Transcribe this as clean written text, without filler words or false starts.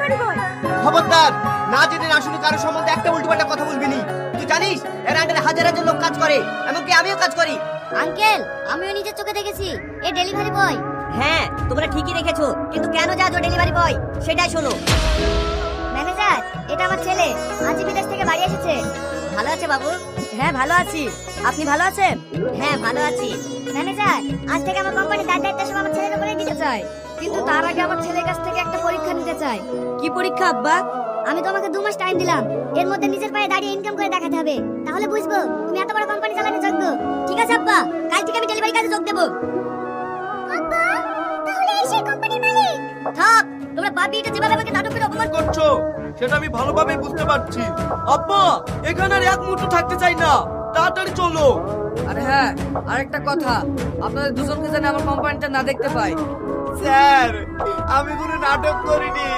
Delivery boy. খবরদার, না জেনে না শুনে কারো সম্বন্ধে একটা উল্টোপাল্টা কথা বলবি নি। তুই জানিস এর আন্ডারে হাজার হাজার লোক কাজ করে, এমনকি আমিও কাজ করি। আঙ্কেল, আমিও নিজের চোখে দেখেছি এ ডেলিভারি বয়। হ্যাঁ, তোমরা ঠিকই দেখেছো, কিন্তু কেন যাচ্ছ ডেলিভারি বয় সেটাই শোনো। ম্যানেজার, এটা আমার ছেলে, আজই বিদেশ থেকে বাড়ি এসেছে। ভালো আছে বাবু? হ্যাঁ ভালো আছি, আপনি ভালো আছেন? হ্যাঁ ভালো আছি। ম্যানেজার, আজ থেকে আমার কোম্পানি তার দায়িত্ব সব আমার ছেলের উপরে দিতে চাই, কিন্তু তার আগে আমার ছেলের কাছ থেকে একটা পরীক্ষা নিতে চাই। কি পরীক্ষা আব্বা? আমি তোমাকে 2 মাস টাইম দিলাম, এর মধ্যে নিজের পায়ে দাঁড়িয়ে ইনকাম করে দেখাতে হবে, তাহলে বুঝবো তুমি এত বড় কোম্পানি চালানোর যোগ্য। ঠিক আছে আব্বা, কাল থেকে আমি ডেলিভারি কাজে যোগ দেবো। আব্বা, তাহলে এই সেই কোম্পানির মালিক? থাক, তোমরা বাপি এটা যেভাবে আমাকে নাটক করে অপমান করছো সেটা আমি ভালোভাবে বুঝতে পারছি। আব্বা, এখানে আর এক মুহূর্ত থাকতে চাই না, তাড়াতাড়ি চলো। আর হ্যাঁ, আরেকটা কথা, আপনাদের দুজনকে যেন আমার কোম্পানিতে না দেখতে পাই। স্যার, আমি কোনো নাটক করিনি।